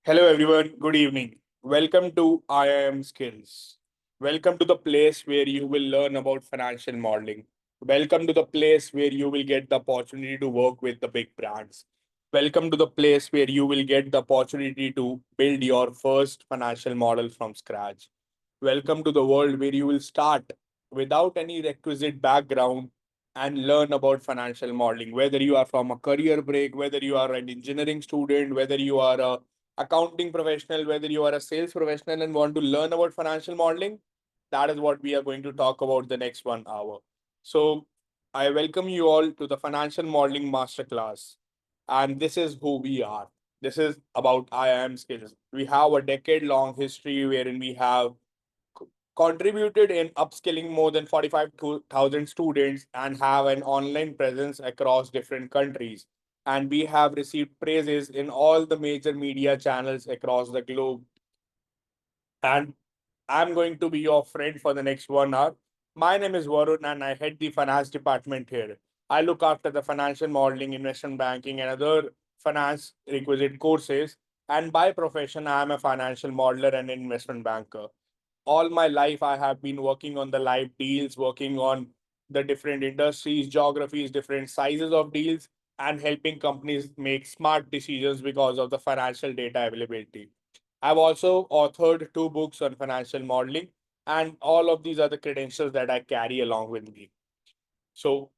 Hello, everyone. Good evening. Welcome to IIM Skills. Welcome to the place where you will learn about financial modeling. Welcome to the place where you will get the opportunity to work with the big brands. Welcome to the place where you will get the opportunity to build your first financial model from scratch. Welcome to the world where you will start without any requisite background and learn about financial modeling. Whether you are from a career break, whether you are an engineering student, whether you are a accounting professional, whether you are a sales professional and want to learn about financial modeling, that is what we are going to talk about the next 1 hour. So, I welcome you all to the Financial Modeling Masterclass. And this is who we are. This is about IIM skills. We have a decade long history wherein we have contributed in upskilling more than 45,000 students and have an online presence across different countries. And we have received praises in all the major media channels across the globe. And I'm going to be your friend for the next 1 hour. My name is Varun and I head the finance department here. I look after the financial modeling, investment banking, and other finance requisite courses. And by profession, I am a financial modeler and investment banker. All my life I have been working on the live deals, working on the different industries, geographies, different sizes of deals, and helping companies make smart decisions because of the financial data availability. I've also authored 2 books on financial modeling, and all of these are the credentials that I carry along with me. So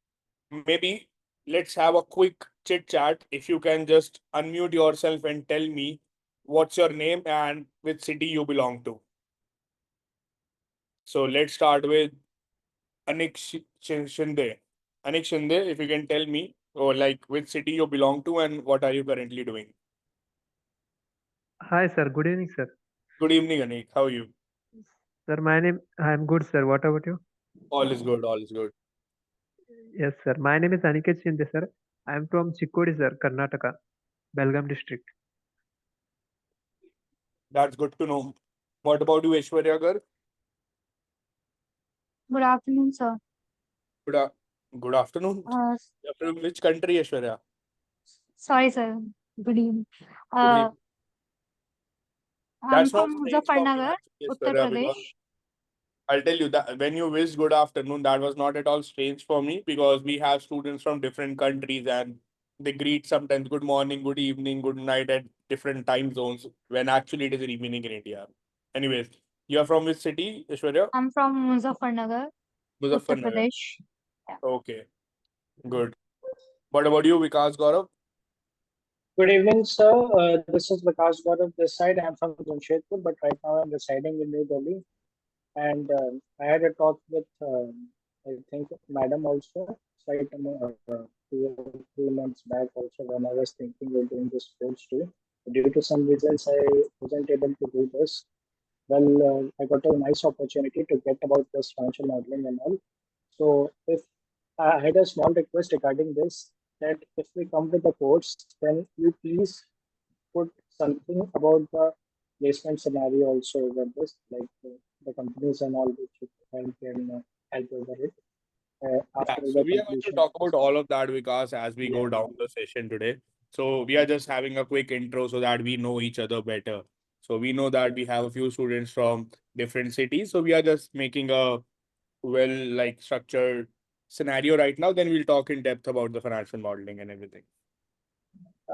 maybe let's have a quick chit chat. If you can just unmute yourself and tell me what's your name and which city you belong to. So let's start with Shinde. Anik Shinde, if you can tell me, or like which city you belong to and what are you currently doing? Hi, sir. Good evening, sir. Good evening, Anik. How are you? I'm good, sir. What about you? All is good. All is good. Yes, sir. My name is Aniket Shinde, sir. I'm from Chikkodi, sir, Karnataka, Belgaum district. That's good to know. What about you, Aishwarya Gar? Good afternoon, sir. Good, a- good afternoon. Uh, You're from which country, Aishwarya? Sorry, sir. Good evening. Good Uh, evening. I'm That's not from strange for me, Muzaffarnagar, actually, Uttar Aishwarya, because Pradesh. I'll tell you that when you wished good afternoon, that was not at all strange for me because we have students from different countries and they greet sometimes good morning, good evening, good night at different time zones when actually it is evening in India. Anyways, you're from which city, Ishwarya? I'm from Muzaffarnagar, Uttar Muzaffarnagar. Pradesh. Yeah. Okay, good. What about you, Vikas Gaurav? Good evening, sir. This is Vikas Gaurav this side. I'm from Jamshedpur, but right now I'm residing in New Delhi. And I had a talk with, I think, Madam also, right, 2 or 3 months back also when I was thinking of doing this course too. Due to some reasons, I wasn't able to do this. Well, I got a nice opportunity to get about this financial modeling and all. So if I had a small request regarding this, that if we come with the course, then you please put something about the placement scenario also over this, like the companies and all which you can help over it Yeah, after so the we are going to completion of talk this about all course. of that, Vikas, as we go Yeah. down the session today. So we are just having a quick intro so that we know each other better. So we know that Yeah. we have a few students from different cities. So we are just making a well like structured scenario right now. Then we'll talk in depth about the financial modeling and everything.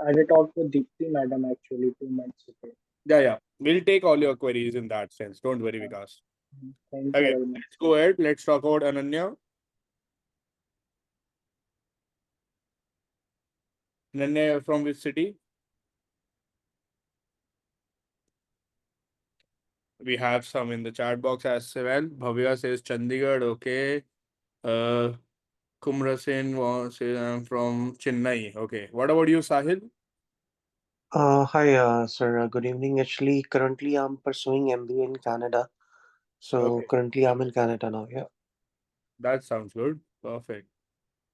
I did talk with Deepti madam actually 2 months ago. Yeah, yeah. We'll take all your queries in that sense. Don't worry, Uh, Vikas. Thank you Okay, very much, let's sir. go ahead. Let's talk about Ananya. Ananya, you're from which city? We have some in the chat box as well. Bhavya says Chandigarh. Okay. Uh, Kumra Sen says I'm from Chennai. Okay. What about you, Sahil? Hi, sir. Good evening. Actually, currently I'm pursuing MBA in Canada. So Okay. currently I'm in Canada now. Yeah. That sounds good. Perfect.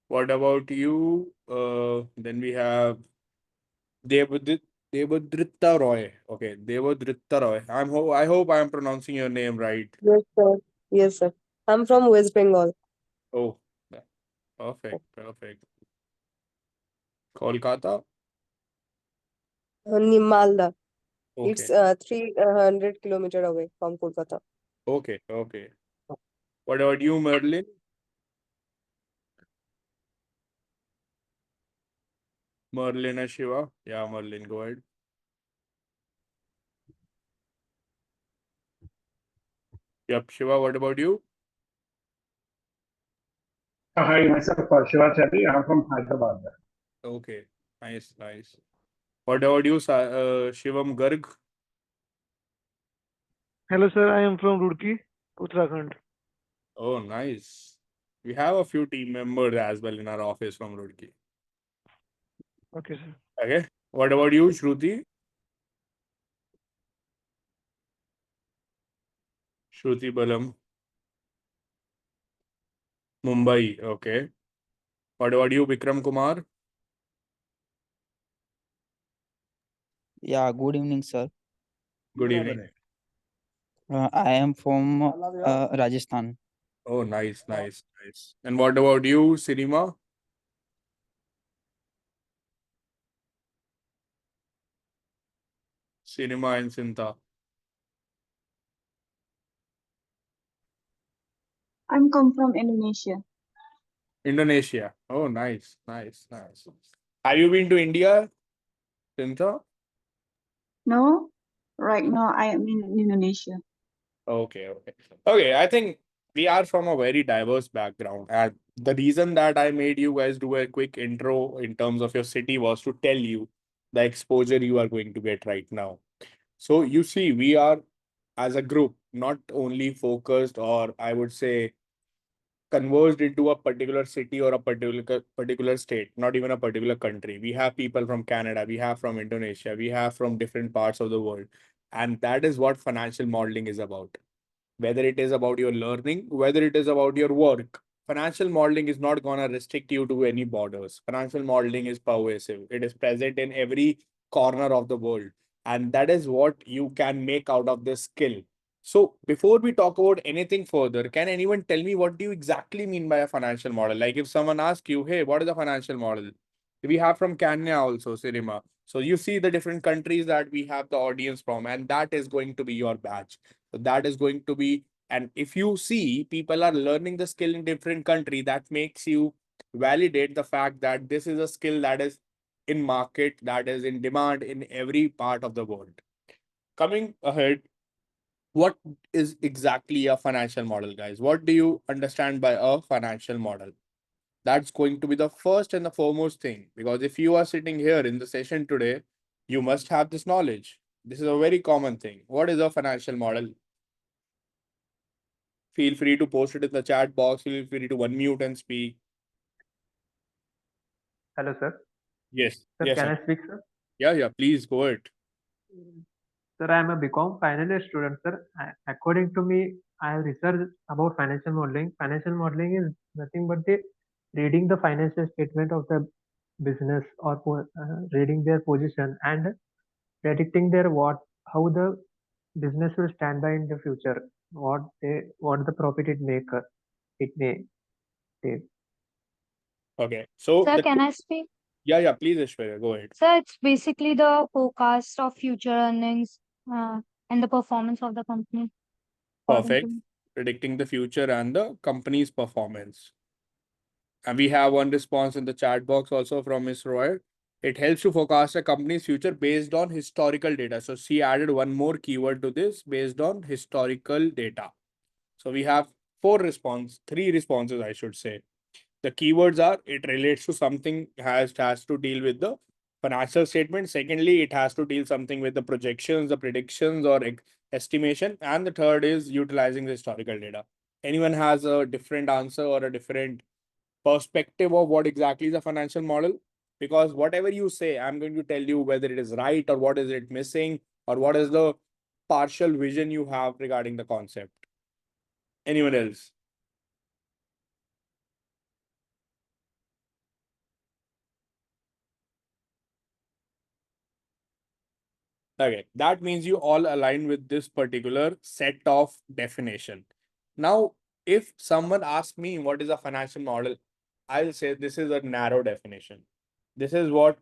What about you? Then we have Devadrit Devadritta Roy. Okay, Devadritta Roy. I hope I'm pronouncing your name right. Yes, sir. Yes, sir. I'm from West Bengal, Oh, yeah, perfect, perfect. Kolkata. Malda. It's Okay. 300 kilometer away from Kolkata. Okay. Okay. What about you, Merlin? Merlin and Shiva? Yeah, Merlin, go ahead. Yep, Shiva, what about you? Hi, myself Shivacharya. I'm from Hyderabad. Okay. Nice, nice. What about you, Shivam Garg? Hello, sir. I am from Roorkee, Uttarakhand. Oh, nice. We have a few team members as well in our office from Roorkee. Okay, sir. Okay. What about you, Shruti? Shruti Balam, Mumbai. Okay. What about you, Vikram Kumar? Yeah, good evening, sir. Good evening. I am from Rajasthan. Oh, nice, nice, nice. And what about you, Cinema? Cinema and Sinta. I'm come from Indonesia. Indonesia. Oh, nice, nice, nice. Have you been to India, Sinta? No, right now I am in Indonesia. Okay, okay. Okay, I think we are from a very diverse background. And the reason that I made you guys do a quick intro in terms of your city was to tell you the exposure you are going to get right now. So you see, we are as a group not only focused, or I would say converged into a particular city or a particular state, not even a particular country. We have people from Canada, we have from Indonesia, we have from different parts of the world. And that is what financial modeling is about. Whether it is about your learning, whether it is about your work, financial modeling is not going to restrict you to any borders. Financial modeling is pervasive. It is present in every corner of the world. And that is what you can make out of this skill. So before we talk about anything further, can anyone tell me what do you exactly mean by a financial model? Like if someone asks you, hey, what is a financial model? We have from Kenya also, Cinema. So you see the different countries that we have the audience from, and that is going to be your batch. So that is going to be, and if you see people are learning the skill in different country, that makes you validate the fact that this is a skill that is in market, that is in demand in every part of the world. Coming ahead, what is exactly a financial model, guys? What do you understand by a financial model? That's going to be the first and the foremost thing, because if you are sitting here in the session today, you must have this knowledge. This is a very common thing. What is a financial model? Feel free to post it in the chat box. Feel free to unmute and speak. Hello, sir. Yes. Sir, Yes. can I speak, sir? Yeah. Please go ahead. Sir, I am a BCom final year student, sir. According to me, I have researched about financial modeling. Financial modeling is nothing but the reading the financial statement of the business or reading their position and predicting their how the business will stand by in the future, what the profit it may take. Okay. So Sir, can I speak? yeah, please, Aishwarya, go ahead. Sir, it's basically the forecast of future earnings and the performance of the company. according Perfect. to me. Predicting the future and the company's performance. And we have one response in the chat box also from Ms. Roy. It helps to forecast a company's future based on historical data. So she added one more keyword to this, based on historical data. So we have three responses, I should say. The keywords are, it relates to something, has to deal with the financial statement. Secondly, it has to deal something with the projections, the predictions or estimation. And the third is utilizing the historical data. Anyone has a different answer or a different perspective of what exactly is a financial model? Because whatever you say, I'm going to tell you whether it is right or what is it missing or what is the partial vision you have regarding the concept. Anyone else? Okay, that means you all align with this particular set of definition. Now, if someone asks me what is a financial model, I'll say this is a narrow definition. This is what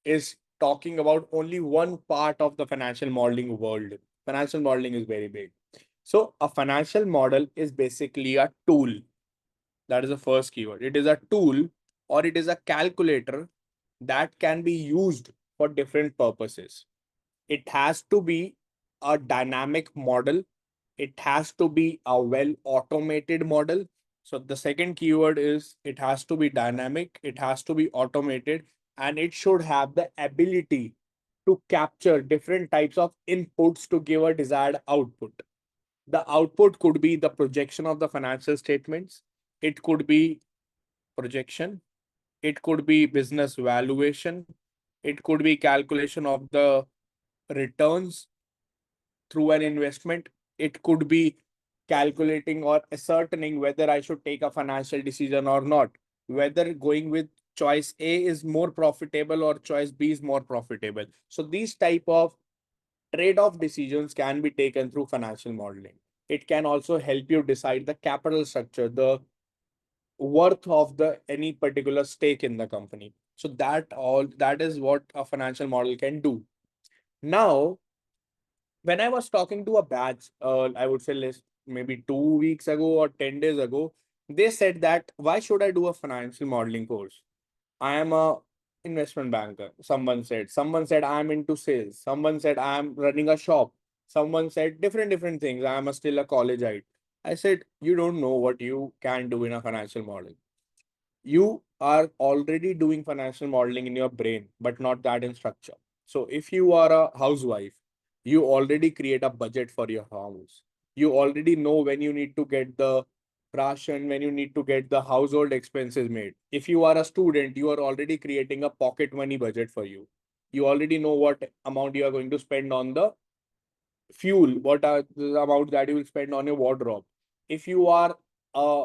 is talking about only one part of the financial modeling world. Financial modeling is very big. So a financial model is basically a tool. That is the first keyword. It is a tool or it is a calculator that can be used for different purposes. It has to be a dynamic model. It has to be a well automated model. So the second keyword is it has to be dynamic, it has to be automated, and it should have the ability to capture different types of inputs to give a desired output. The output could be the projection of the financial statements. It could be projection. It could be business valuation. It could be calculation of the returns through an investment. It could be calculating or ascertaining whether I should take a financial decision or not, whether going with choice A is more profitable or choice B is more profitable. So these type of trade-off decisions can be taken through financial modeling. It can also help you decide the capital structure, the worth of the any particular stake in the company. So that is what a financial model can do. Now, when I was talking to a batch, I would say maybe 2 weeks ago or 10 days ago, they said that why should I do a financial modeling course? I am a investment banker. Someone said I'm into sales. Someone said I'm running a shop. Someone said different things. I am still a collegeite. I said, you don't know what you can do in a financial model. You are already doing financial modeling in your brain, but not that in structure. So if you are a housewife, you already create a budget for your house. You already know when you need to get the ration, when you need to get the household expenses made. If you are a student, you are already creating a pocket money budget for you. You already know what amount you are going to spend on the fuel, what are the amount that you will spend on your wardrobe. If you are a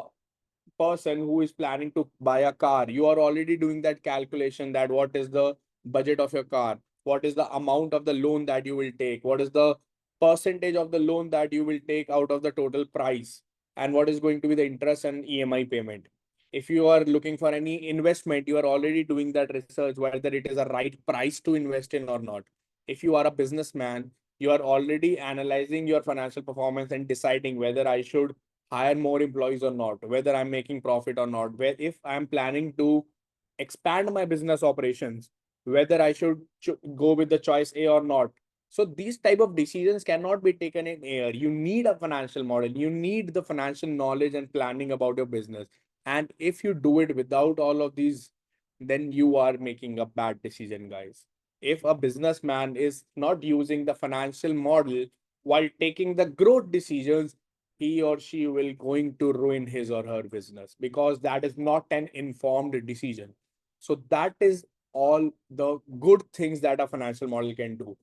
person who is planning to buy a car, you are already doing that calculation that what is the budget of your car, what is the amount of the loan that you will take, what is the percentage of the loan that you will take out of the total price, and what is going to be the interest and EMI payment. If you are looking for any investment, you are already doing that research whether it is a right price to invest in or not. If you are a businessman, you are already analyzing your financial performance and deciding whether I should hire more employees or not, whether I'm making profit or not, where if I'm planning to expand my business operations, whether I should go with the choice A or not. So these type of decisions cannot be taken in air. You need a financial model. You need the financial knowledge and planning about your business. And if you do it without all of these, then you are making a bad decision, guys. If a businessman is not using the financial model while taking the growth decisions, he or she will going to ruin his or her business because that is not an informed decision. So that is all the good things that a financial model can do.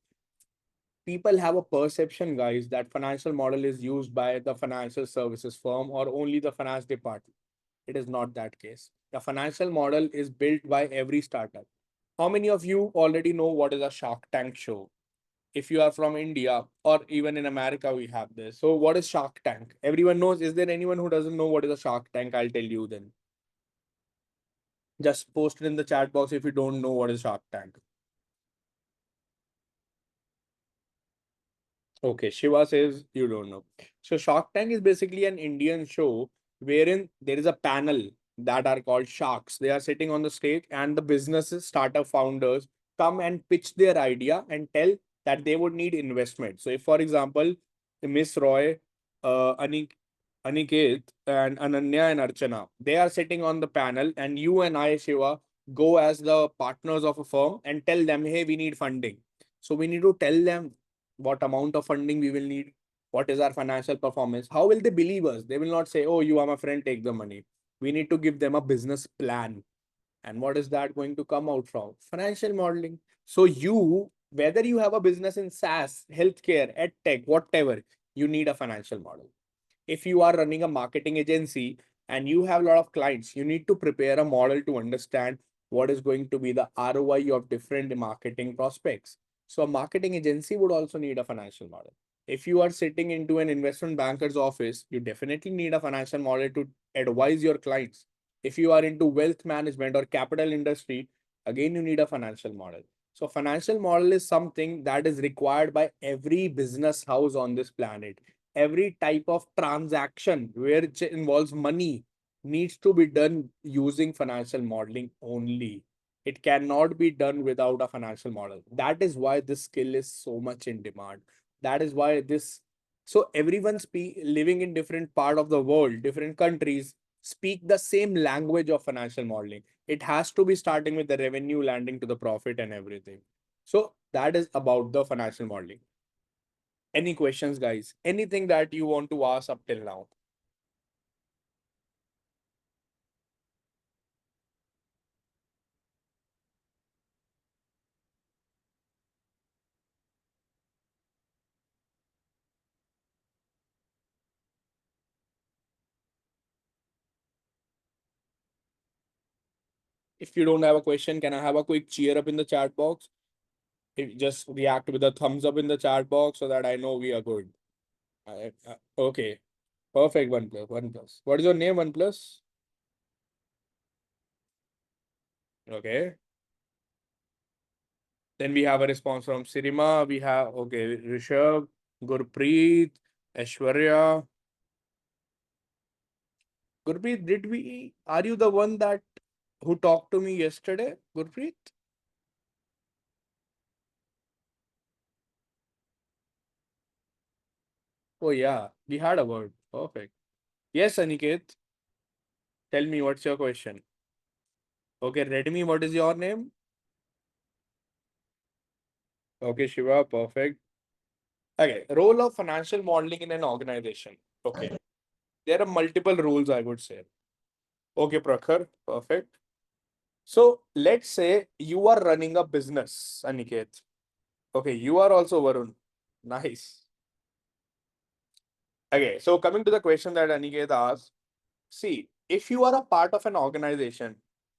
People have a perception, guys, that financial model is used by the financial services firm or only the finance department. It is not that case. The financial model is built by every startup. How many of you already know what is a Shark Tank show? If you are from India or even in America, we have this. So what is Shark Tank? Everyone knows. Is there anyone who doesn't know what is a Shark Tank? I'll tell you then. Just post it in the chat box if you don't know what is Shark Tank. Okay, Shiva says you don't know. So Shark Tank is basically an Indian show wherein there is a panel that are called sharks. They are sitting on the stage and the businesses, startup founders come and pitch their idea and tell that they would need investment. So if, for example, Miss Roy, Aniket and Ananya and Archana, they are sitting on the panel and you and I, Shiva, go as the partners of a firm and tell them, hey, we need funding. So we need to tell them what amount of funding we will need, what is our financial performance. How will they believe us? They will not say, oh, you are my friend, take the money. We need to give them a business plan. And what is that going to come out from? Financial modeling. So you, whether you have a business in SaaS, healthcare, edtech, whatever, you need a financial model. If you are running a marketing agency and you have a lot of clients, you need to prepare a model to understand what is going to be the ROI of different marketing prospects. So a marketing agency would also need a financial model. If you are sitting into an investment banker's office, you definitely need a financial model to advise your clients. If you are into wealth management or capital industry, again, you need a financial model. So financial model is something that is required by every business house on this planet. Every type of transaction where it involves money needs to be done using financial modeling only. It cannot be done without a financial model. That is why this skill is so much in demand. That is why this, so everyone living in different part of the world, different countries speak the same language of financial modeling. It has to be starting with the revenue, landing to the profit and everything. So that is about the financial modeling. Any questions, guys? Anything that you want to ask up till now? If you don't have a question, can I have a quick cheer up in the chat box? Just react with a thumbs up in the chat box so that I know we are good. Okay, perfect. OnePlus. What is your name, OnePlus? Okay. Then we have a response from Sirima. We have, okay, Rishabh, Gurpreet, Aishwarya. Gurpreet, are you the one that who talked to me yesterday, Gurpreet? Oh yeah, we had a word. Perfect. Yes, Aniket. Tell me what's your question. Okay, Redmi, what is your name? Okay, Shiva, perfect. Okay, role of financial modeling in an organization. Okay, there are multiple roles, I would say. Okay, Prakhar, perfect. So let's say you are running a business, Aniket. Okay, you are also Varun. Nice. Okay, so coming to the question that Aniket asked, see, if you are a part of an organization,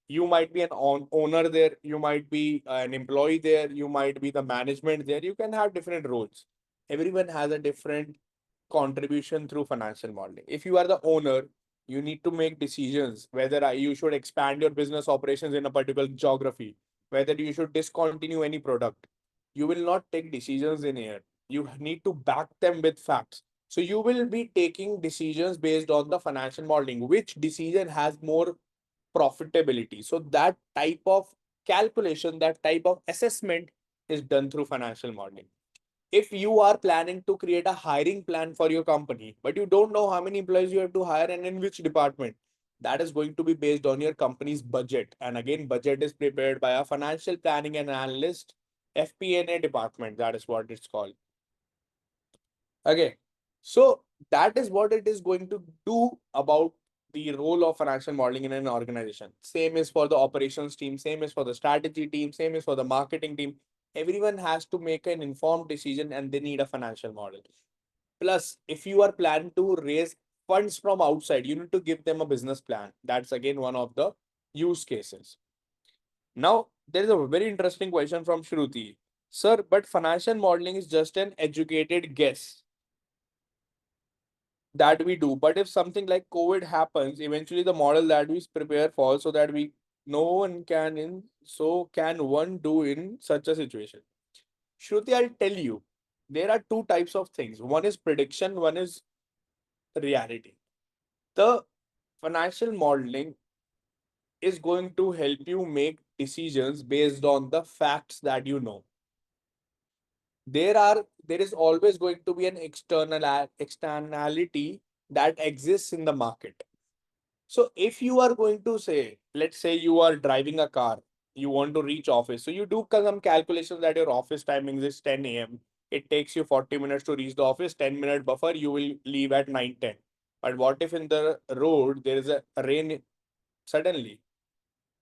you might be an owner there, you might be an employee there, you might be the management there, you can have different roles. Everyone has a different contribution through financial modeling. If you are the owner, you need to make decisions whether you should expand your business operations in a particular geography, whether you should discontinue any product. You will not take decisions in air. You need to back them with facts. So you will be taking decisions based on the financial modeling, which decision has more profitability. So that type of calculation, that type of assessment is done through financial modeling. If you are planning to create a hiring plan for your company, but you don't know how many employees you have to hire and in which department, that is going to be based on your company's budget. And again, budget is prepared by a financial planning and analyst, FP&A department. That is what it's called. Okay. So that is what it is going to do about the role of financial modeling in an organization. Same is for the operations team, same is for the strategy team, same is for the marketing team. Everyone has to make an informed decision and they need a financial model. Plus, if you are planning to raise funds from outside, you need to give them a business plan. That's again one of the use cases. Now, there is a very interesting question from Shruti. Sir, but financial modeling is just an educated guess that we do. But if something like COVID happens, eventually the model that we prepare for so that we no one can in so can one do in such a situation. Shruti, I'll tell you, there are two types of things. One is prediction, one is reality. The financial modeling is going to help you make decisions based on the facts that you know. There is always going to be an externality that exists in the market. So if you are going to say, let's say you are driving a car, you want to reach office. So you do some calculations that your office timings is 10 a.m. It takes you 40 minutes to reach the office, 10-minute buffer, you will leave at 9:10. But what if in the road there is a rain suddenly?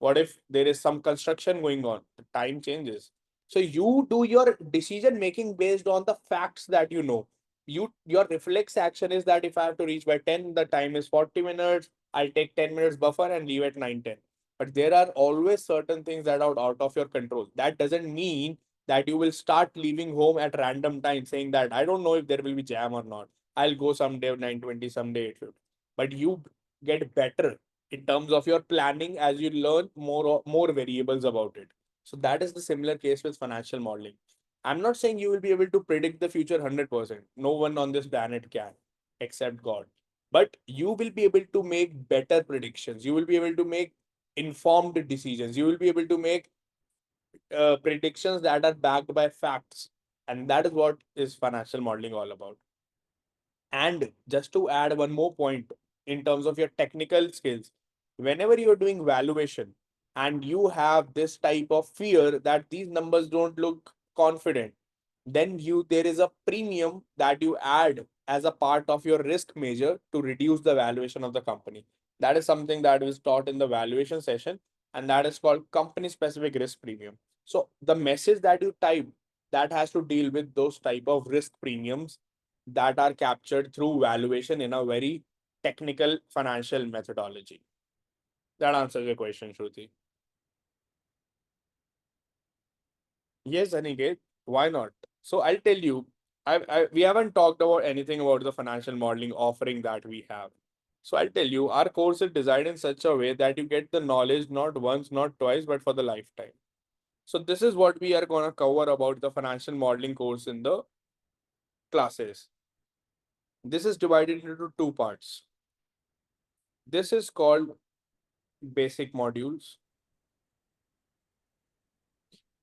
What if there is some construction going on? The time changes. So you do your decision making based on the facts that you know. Your reflex action is that if I have to reach by 10, the time is 40 minutes. I'll take 10 minutes buffer and leave at 9:10. But there are always certain things that are out of your control. That doesn't mean that you will start leaving home at random times saying that I don't know if there will be jam or not. I'll go someday 9:20, someday 8:50. But you get better in terms of your planning as you learn more variables about it. So that is the similar case with financial modeling. I'm not saying you will be able to predict the future 100%. No one on this planet can, except God. But you will be able to make better predictions. You will be able to make informed decisions. You will be able to make predictions that are backed by facts. And that is what is financial modeling all about. And just to add one more point in terms of your technical skills, whenever you're doing valuation and you have this type of fear that these numbers don't look confident, then there is a premium that you add as a part of your risk measure to reduce the valuation of the company. That is something that was taught in the valuation session, and that is called company specific risk premium. So the message that you type, that has to deal with those type of risk premiums that are captured through valuation in a very technical financial methodology. That answers your question, Shruti. Yes, Aniket, why not? So I'll tell you, we haven't talked about anything about the financial modeling offering that we have. So I'll tell you, our course is designed in such a way that you get the knowledge not once, not twice, but for the lifetime. So this is what we are going to cover about the financial modeling course in the classes. This is divided into two parts. This is called basic modules,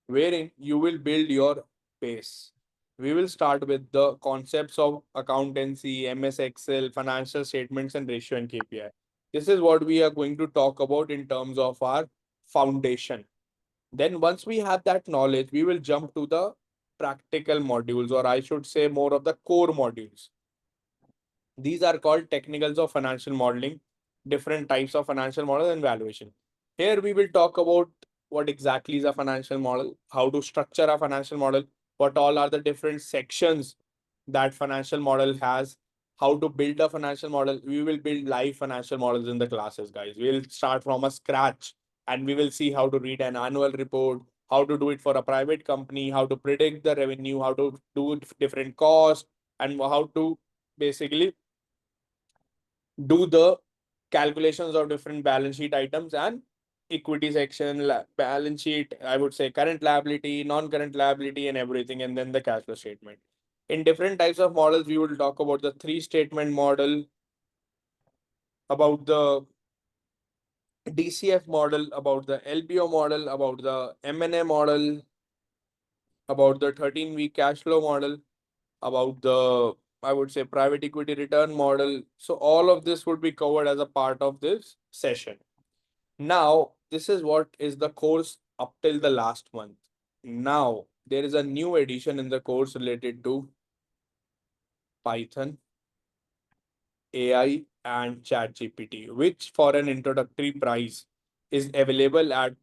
wherein you will build your base. We will start with the concepts of accountancy, MS Excel, financial statements, and ratio and KPI. This is what we are going to talk about in terms of our foundation. Then once we have that knowledge, we will jump to the practical modules, or I should say more of the core modules. These are called technicals of financial modeling, different types of financial model and valuation. Here we will talk about what exactly is a financial model, how to structure a financial model, what all are the different sections that financial model has, how to build a financial model. We will build live financial models in the classes, guys. We'll start from a scratch and we will see how to read an annual report, how to do it for a private company, how to predict the revenue, how to do different costs, and how to basically do the calculations of different balance sheet items and equity section, balance sheet, I would say current liability, non-current liability, and everything, and then the cash flow statement. In different types of models, we will talk about the three statement model, about the DCF model, about the LBO model, about the M&A model, about the 13-week cash flow model, about the, I would say, private equity return model. So all of this would be covered as a part of this session. Now, this is what is the course up till the last month. Now, there is a new addition in the course related to Python, AI, and ChatGPT, which for an introductory price is available at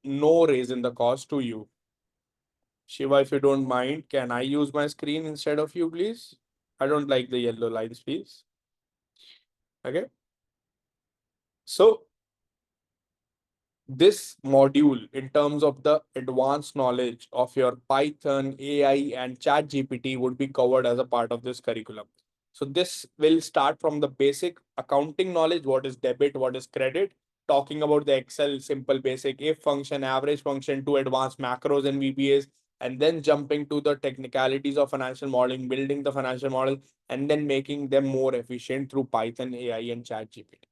no raise in the cost to you. Shiva, if you don't mind, can I use my screen instead of you, please? I don't like the yellow lines, please. Okay. So this module, in terms of the advanced knowledge of your Python, AI, and ChatGPT, would be covered as a part of this curriculum. So this will start from the basic accounting knowledge, what is debit, what is credit, talking about the Excel simple basic if function, average function, to advanced macros and VBAs, and then jumping to the technicalities of financial modeling, building the financial model, and then making them more efficient through Python, AI, and ChatGPT.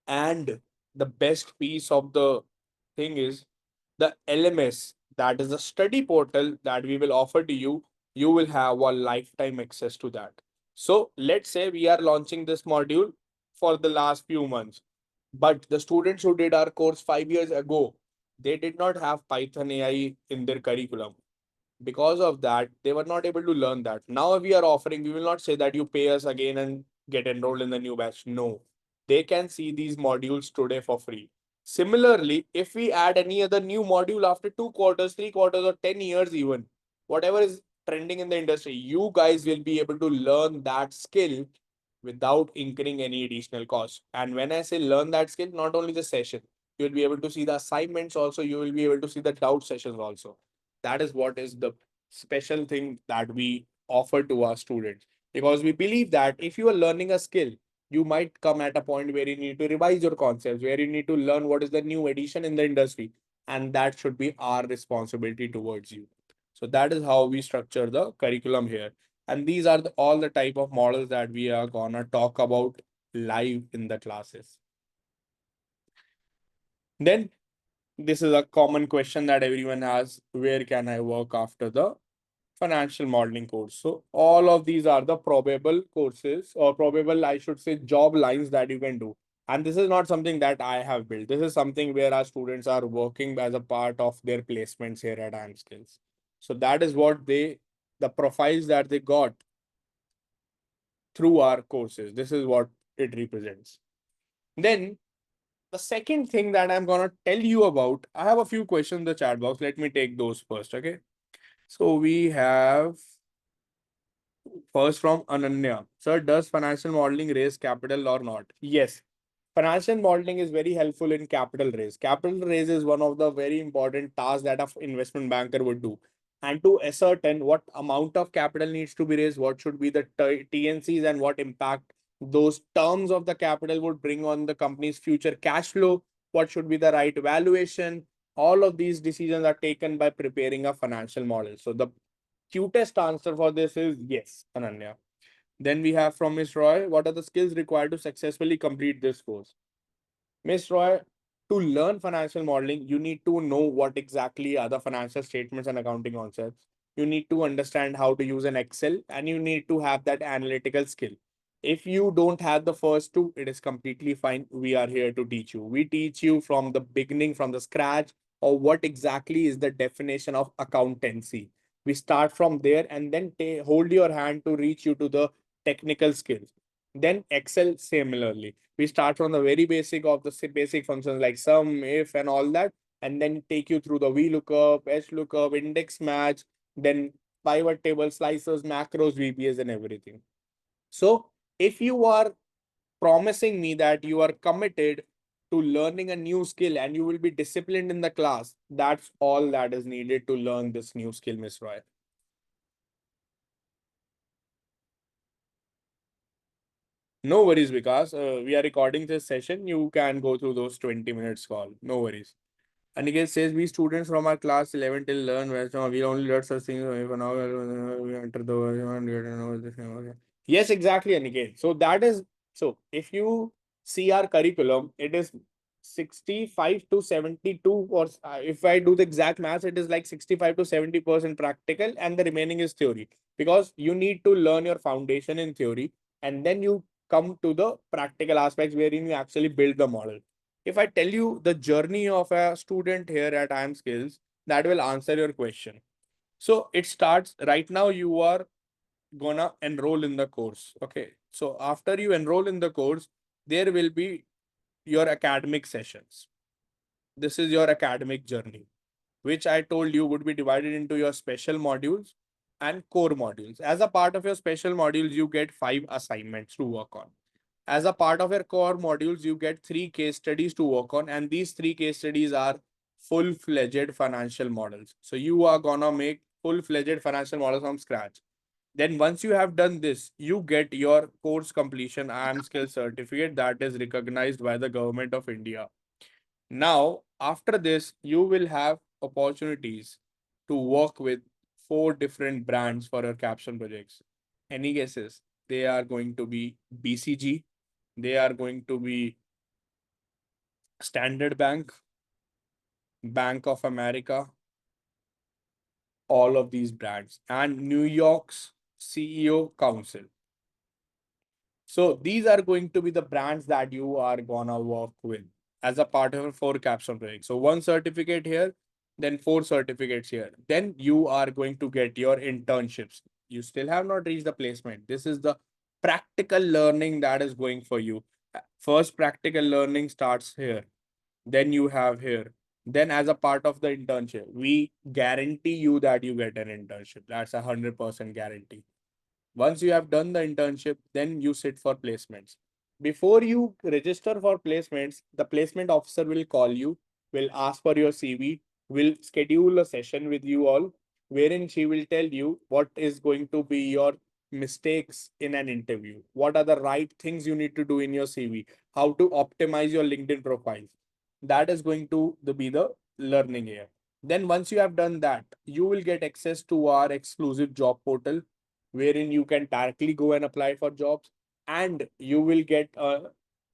And the best piece of the thing is the LMS, that is the study portal that we will offer to you. You will have a lifetime access to that. So let's say we are launching this module for the last few months, but the students who did our course 5 years ago, they did not have Python AI in their curriculum. Because of that, they were not able to learn that. Now we are offering, we will not say that you pay us again and get enrolled in the new batch. No, they can see these modules today for free. Similarly, if we add any other new module after 2 quarters, 3 quarters, or 10 years, even whatever is trending in the industry, you guys will be able to learn that skill without incurring any additional cost. And when I say learn that skill, not only the session, you will be able to see the assignments also, you will be able to see the doubt sessions also. That is what is the special thing that we offer to our students, because we believe that if you are learning a skill, you might come at a point where you need to revise your concepts, where you need to learn what is the new addition in the industry. and that should be our responsibility towards you. So that is how we structure the curriculum here. And these are all the type of models that we are gonna talk about live in the classes. Then this is a common question that everyone has: where can I work after the financial modeling course? So all of these are the probable courses, or probable, I should say, job lines that you can do. And this is not something that I have built. This is something where our students are working as a part of their placements here at IIM Skills. So that is what the profiles that they got through our courses. This is what it represents. Then the second thing that I'm gonna tell you about, I have a few questions in the chat box. Let me take those first, okay? So we have first from Ananya. Sir, does financial modeling raise capital or not? Yes. Financial modeling is very helpful in capital raise. Capital raise is one of the very important tasks that an investment banker would do. And to ascertain what amount of capital needs to be raised, what should be the TNCs, and what impact those terms of the capital would bring on the company's future cash flow, what should be the right valuation. All of these decisions are taken by preparing a financial model. So the cutest answer for this is yes, Ananya. Then we have from Ms. Roy, what are the skills required to successfully complete this course? Ms. Roy, to learn financial modeling, you need to know what exactly are the financial statements and accounting concepts. You need to understand how to use an Excel, and you need to have that analytical skill. If you don't have the first two, it is completely fine. We are here to teach you. We teach you from the beginning, from the scratch, or what exactly is the definition of accountancy. We start from there and then hold your hand to reach you to the technical skills. Then Excel similarly. We start from the very basic of the basic functions like sum, if, and all that, and then take you through the VLOOKUP, HLOOKUP, index match, then pivot table, slicers, macros, VBAs, and everything. So if you are promising me that you are committed to learning a new skill and you will be disciplined in the class, that's all that is needed to learn this new skill, Ms. Roy. No worries, because we are recording this session. You can go through those 20 minutes call. No worries. Aniket says, we students from our class 11 till learn Western. We only learn such things for now. We enter the version. Okay. Yes, exactly, Aniket. So that is, so if you see our curriculum, it is 65 to 72, or if I do the exact math, it is like 65 to 70% practical and the remaining is theory, because you need to learn your foundation in theory and then you come to the practical aspects wherein you actually build the model. If I tell you the journey of a student here at IIM Skills, that will answer your question. So it starts right now. You are gonna enroll in the course. Okay. So after you enroll in the course, there will be your academic sessions. This is your academic journey, which I told you would be divided into your special modules and core modules. As a part of your special modules, you get 5 assignments to work on. As a part of your core modules, you get 3 case studies to work on, and these 3 case studies are full-fledged financial models. So you are gonna make full-fledged financial models from scratch. Then once you have done this, you get your course completion IIM Skills certificate that is recognized by the government of India. Now, after this, you will have opportunities to work with 4 different brands for your capstone projects. Any guesses? They are going to be BCG, they are going to be Standard Bank, Bank of America, all of these brands, and New York's CEO Council. So these are going to be the brands that you are gonna work with as a part of a 4 capstone project. So 1 certificate here, then 4 certificates here. Then you are going to get your internships. You still have not reached the placement. This is the practical learning that is going for you. First practical learning starts here. Then you have here. Then as a part of the internship, we guarantee you that you get an internship. That's 100% guarantee. Once you have done the internship, then you sit for placements. Before you register for placements, the placement officer will call you, will ask for your CV, will schedule a session with you all, wherein she will tell you what is going to be your mistakes in an interview, what are the right things you need to do in your CV, how to optimize your LinkedIn profile. That is going to be the learning here. Then once you have done that, you will get access to our exclusive job portal, wherein you can directly go and apply for jobs, and you will get a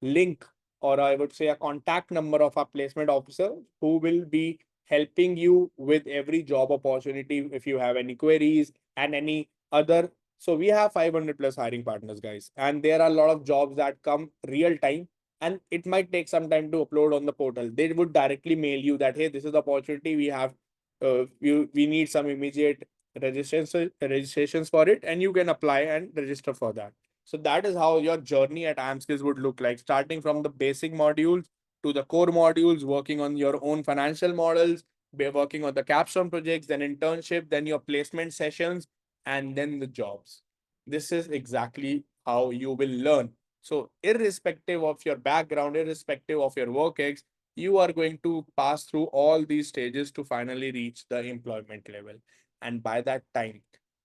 link, or I would say a contact number of our placement officer who will be helping you with every job opportunity if you have any queries and any other. So we have 500 plus hiring partners, guys, and there are a lot of jobs that come real time, and it might take some time to upload on the portal. They would directly mail you that, hey, this is the opportunity we have. We need some immediate registrations for it, and you can apply and register for that. So that is how your journey at IAMSkills would look like, starting from the basic modules to the core modules, working on your own financial models, working on the capstone projects, then internship, then your placement sessions, and then the jobs. This is exactly how you will learn. So irrespective of your background, irrespective of your work ex, you are going to pass through all these stages to finally reach the employment level. And by that time,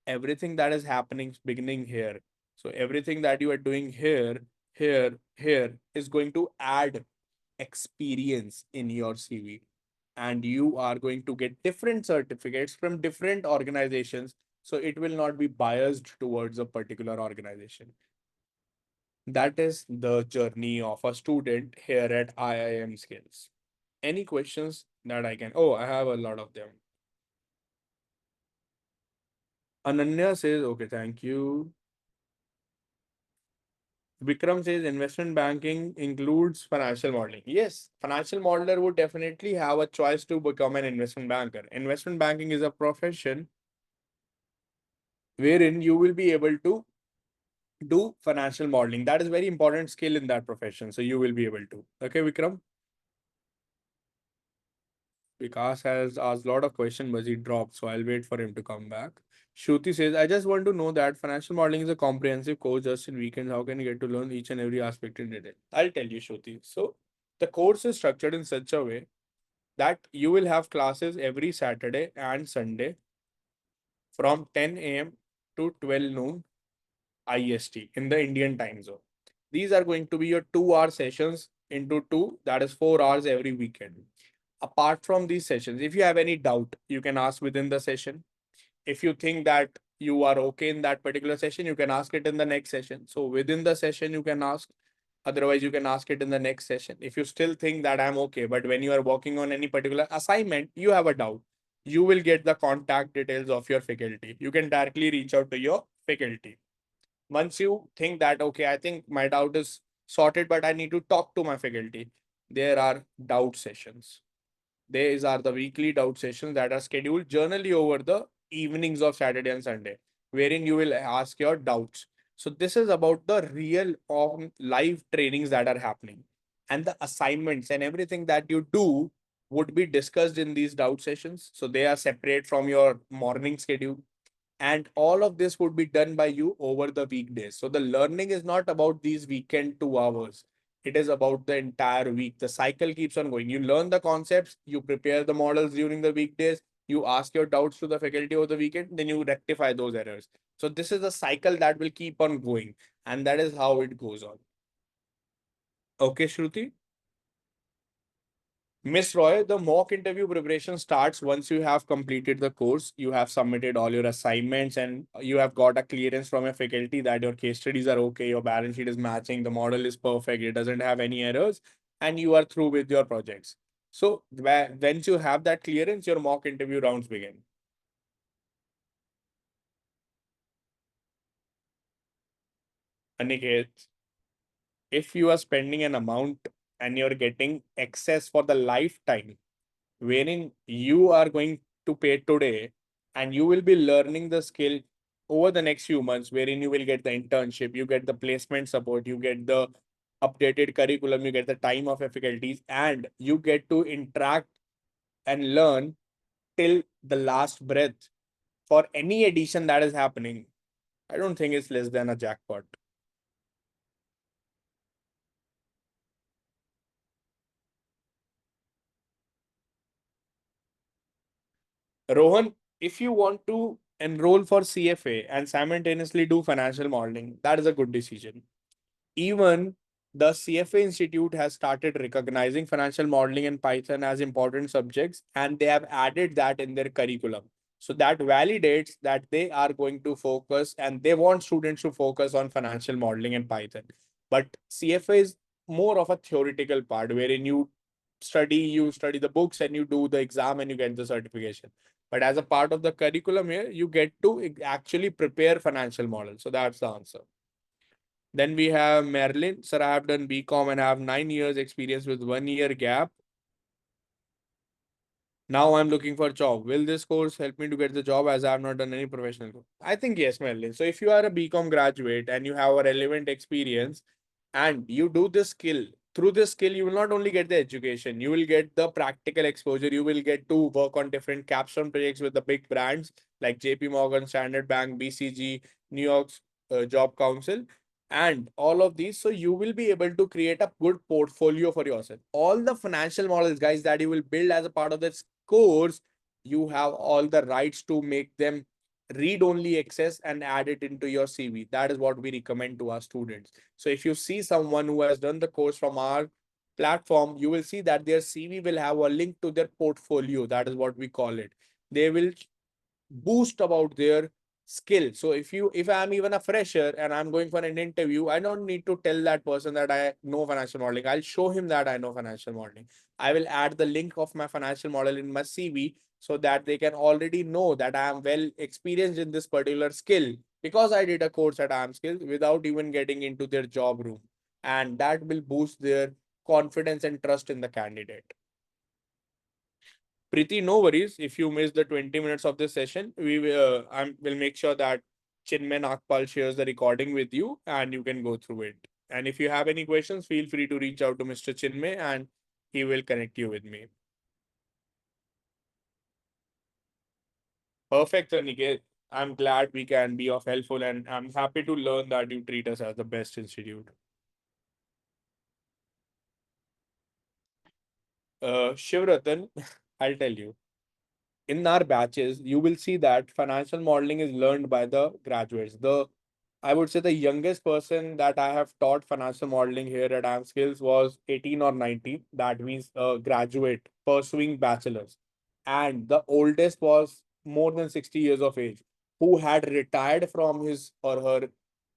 everything that is happening beginning here, so everything that you are doing here, here is going to add experience in your CV. And you are going to get different certificates from different organizations. So it will not be biased towards a particular organization. That is the journey of a student here at IIMSkills. Any questions that I can? Oh, I have a lot of them. Ananya says, okay, thank you. Vikram says investment banking includes financial modeling. Yes, financial modeler would definitely have a choice to become an investment banker. Investment banking is a profession wherein you will be able to do financial modeling. That is very important skill in that profession. So you will be able to. Okay, Vikram. Vikas has asked a lot of questions, but he dropped. So I'll wait for him to come back. Shruti says, I just want to know that financial modeling is a comprehensive course just in weekends. How can you get to learn each and every aspect in detail? I'll tell you, Shruti. So the course is structured in such a way that you will have classes every Saturday and Sunday from 10 a.m. to 12 noon IST in the Indian time zone. These are going to be your 2 hour sessions into two, that is 4 hours every weekend. Apart from these sessions, if you have any doubt, you can ask within the session. If you think that you are okay in that particular session, you can ask it in the next session. So within the session, you can ask. Otherwise, you can ask it in the next session. If you still think that I'm okay, but when you are working on any particular assignment, you have a doubt, you will get the contact details of your faculty. You can directly reach out to your faculty. Once you think that, okay, I think my doubt is sorted, but I need to talk to my faculty, there are doubt sessions. These are the weekly doubt sessions that are scheduled generally over the evenings of Saturday and Sunday, wherein you will ask your doubts. So this is about the real live trainings that are happening, and the assignments and everything that you do would be discussed in these doubt sessions. So they are separate from your morning schedule, and all of this would be done by you over the weekdays. So the learning is not about these weekend 2 hours. It is about the entire week. The cycle keeps on going. You learn the concepts, you prepare the models during the weekdays, you ask your doubts to the faculty over the weekend, then you rectify those errors. So this is a cycle that will keep on going, and that is how it goes on. Okay, Shruti? Miss Roy, the mock interview preparation starts once you have completed the course, you have submitted all your assignments, and you have got a clearance from your faculty that your case studies are okay, your balance sheet is matching, the model is perfect, it doesn't have any errors, and you are through with your projects. So once you have that clearance, your mock interview rounds begin. Aniket, if you are spending an amount and you're getting excess for the lifetime, wherein you are going to pay today and you will be learning the skill over the next few months, wherein you will get the internship, you get the placement support, you get the updated curriculum, you get the time of faculties, and you get to interact and learn till the last breath for any edition that is happening. I don't think it's less than a jackpot. Rohan, if you want to enroll for CFA and simultaneously do financial modeling, that is a good decision. Even the CFA Institute has started recognizing financial modeling and Python as important subjects, and they have added that in their curriculum. So that validates that they are going to focus and they want students to focus on financial modeling and Python. But CFA is more of a theoretical part wherein you study the books and you do the exam and you get the certification. But as a part of the curriculum here, you get to actually prepare financial models. So that's the answer. Then we have Marilyn. Sir, I have done BCom and I have 9 years experience with 1 year gap. Now I'm looking for a job. Will this course help me to get the job as I have not done any professional course? I think yes, Marilyn. So if you are a BCom graduate and you have a relevant experience and you do this skill, through this skill, you will not only get the education, you will get the practical exposure. You will get to work on different capstone projects with the big brands like JP Morgan, Standard Bank, BCG, New York's Job Council, and all of these. So you will be able to create a good portfolio for yourself. All the financial models, guys, that you will build as a part of this course, you have all the rights to make them read only access and add it into your CV. That is what we recommend to our students. So if you see someone who has done the course from our platform, you will see that their CV will have a link to their portfolio. That is what we call it. They will boost about their skill. So if I'm even a fresher and I'm going for an interview, I don't need to tell that person that I know financial modeling. I'll show him that I know financial modeling. I will add the link of my financial model in my CV so that they can already know that I am well experienced in this particular skill because I did a course at IAM Skills without even getting into their job room. And that will boost their confidence and trust in the candidate. Preeti, no worries. If you miss the 20 minutes of this session, we will make sure that Chinmay Nagpal shares the recording with you and you can go through it. And if you have any questions, feel free to reach out to Mr. Chinmay and he will connect you with me. Perfect, Aniket. I'm glad we can be of helpful and I'm happy to learn that you treat us as the best institute. Shivratan, I'll tell you. In our batches, you will see that financial modeling is learned by the graduates. I would say the youngest person that I have taught financial modeling here at AmSkills was 18 or 19. That means a graduate pursuing bachelor's. And the oldest was more than 60 years of age, who had retired from his or her,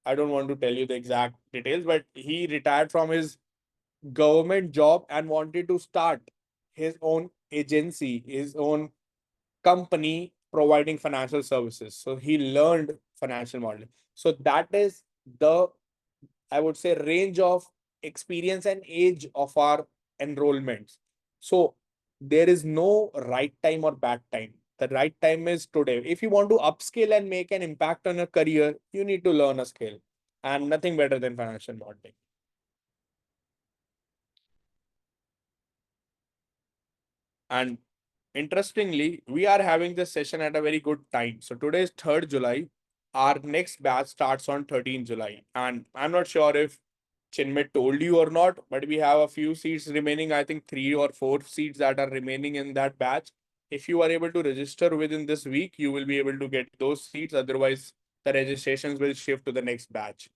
I don't want to tell you the exact details, but he retired from his government job and wanted to start his own agency, his own company providing financial services. So he learned financial modeling. So that is the, I would say, range of experience and age of our enrollments. So there is no right time or bad time. The right time is today. If you want to upskill and make an impact on your career, you need to learn a skill, and nothing better than financial modeling. And interestingly, we are having this session at a very good time. So today is 3rd July. Our next batch starts on 13th July. And I'm not sure if Chinmay told you or not, but we have a few seats remaining. I think 3 or 4 seats that are remaining in that batch. If you are able to register within this week, you will be able to get those seats. Otherwise, the registrations will shift to the next batch.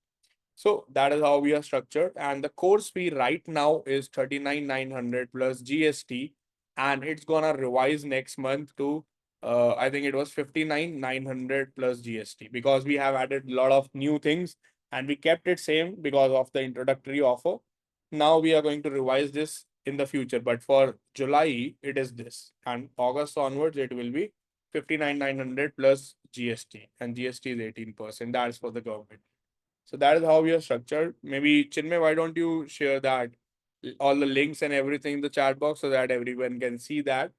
So that is how we are structured. And the course fee right now is 39,900 plus GST. And it's gonna revise next month to I think it was 59,900 plus GST because we have added a lot of new things and we kept it same because of the introductory offer. Now we are going to revise this in the future, but for July it is this, and August onwards it will be 59,900 plus GST, and GST is 18%. That is for the government. So that is how we are structured. Maybe Chinmay, why don't you share that, all the links and everything in the chat box so that everyone can see that.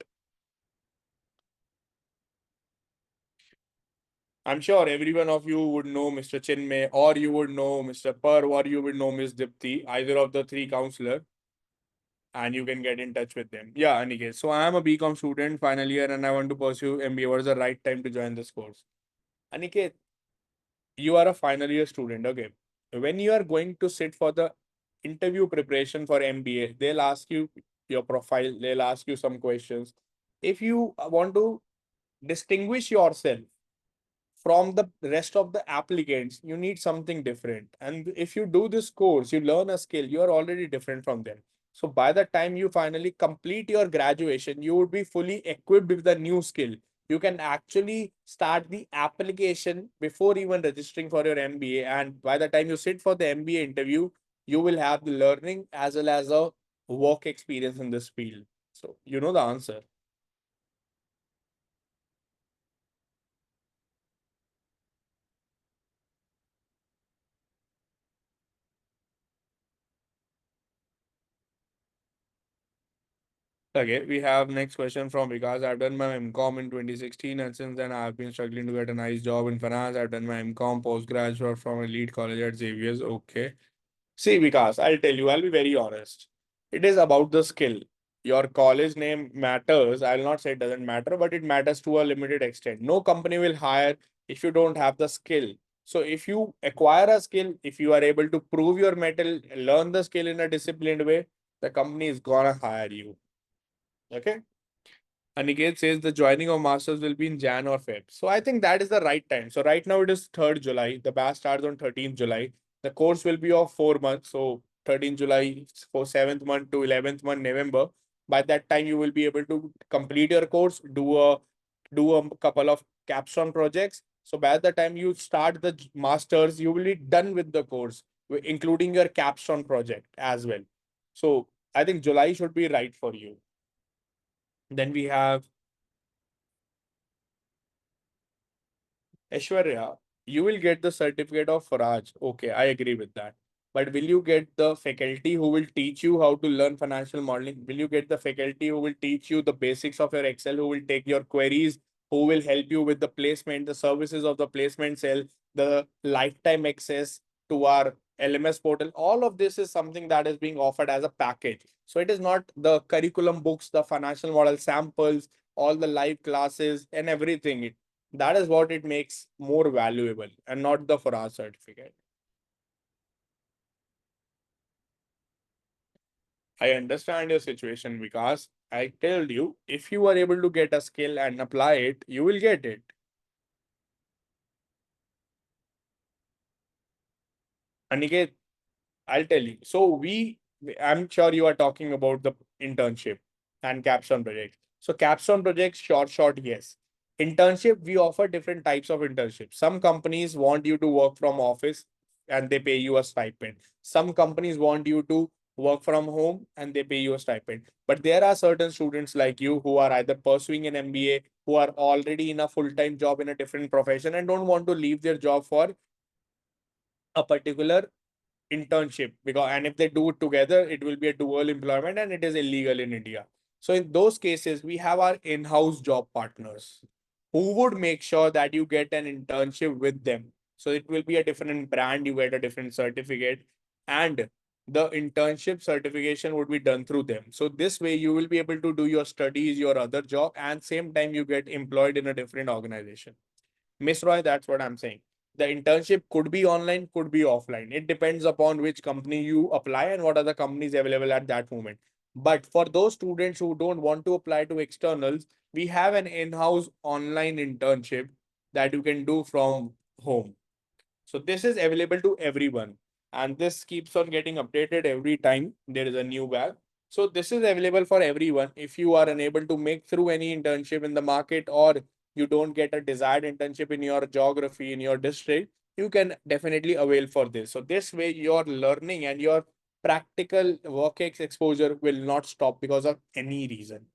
I'm sure every one of you would know Mr. Chinmay, or you would know Mr. Parv, or you would know Ms. Dipti, either of the 3 counselor, and you can get in touch with them. Yeah, Aniket. So I am a BCom student, final year, and I want to pursue MBA. What is the right time to join this course? Aniket, you are a final year student, okay? When you are going to sit for the interview preparation for MBA, they'll ask you your profile, they'll ask you some questions. If you want to distinguish yourself from the rest of the applicants, you need something different. And if you do this course, you learn a skill, you are already different from them. So by the time you finally complete your graduation, you would be fully equipped with the new skill. You can actually start the application before even registering for your MBA. And by the time you sit for the MBA interview, you will have the learning as well as a work experience in this field. So you know the answer. Okay, we have next question from Vikas. I've done my MCOM in 2016, and since then I've been struggling to get a nice job in finance. I've done my MCOM postgraduate from elite college at Xavier's. Okay. See, Vikas, I'll tell you, I'll be very honest. It is about the skill. Your college name matters. I'll not say it doesn't matter, but it matters to a limited extent. No company will hire if you don't have the skill. So if you acquire a skill, if you are able to prove your metal, learn the skill in a disciplined way, the company is gonna hire you. Okay. Aniket says the joining of masters will be in Jan or Feb. So I think that is the right time. So right now it is 3rd July. The batch starts on 13th July. The course will be of 4 months. So 13th July for 7th month to 11th month November. By that time you will be able to complete your course, do a couple of capstone projects. So by the time you start the masters, you will be done with the course, including your capstone project as well. So I think July should be right for you. Then we have Aishwarya, you will get the certificate of Faraj. Okay, I agree with that. But will you get the faculty who will teach you how to learn financial modeling? Will you get the faculty who will teach you the basics of your Excel, who will take your queries, who will help you with the placement, the services of the placement cell, the lifetime access to our LMS portal? All of this is something that is being offered as a package. So it is not the curriculum books, the financial model samples, all the live classes and everything. That is what it makes more valuable and not the Faraj certificate. I understand your situation because I told you, if you are able to get a skill and apply it, you will get it. Aniket, I'll tell you. So I'm sure you are talking about the internship and capstone projects. So capstone projects, short, yes. Internship, we offer different types of internships. Some companies want you to work from office and they pay you a stipend. Some companies want you to work from home and they pay you a stipend. But there are certain students like you who are either pursuing an MBA, who are already in a full-time job in a different profession and don't want to leave their job for a particular internship, because and if they do it together, it will be a dual employment and it is illegal in India. So in those cases, we have our in-house job partners who would make sure that you get an internship with them. So it will be a different brand, you get a different certificate, and the internship certification would be done through them. So this way you will be able to do your studies, your other job, and same time you get employed in a different organization. Miss Roy, that's what I'm saying. The internship could be online, could be offline. It depends upon which company you apply and what are the companies available at that moment. But for those students who don't want to apply to externals, we have an in-house online internship that you can do from home. So this is available to everyone. And this keeps on getting updated every time there is a new batch. So this is available for everyone. If you are unable to make through any internship in the market, or you don't get a desired internship in your geography, in your district, you can definitely avail for this. So this way your learning and your practical work exposure will not stop because of any reason.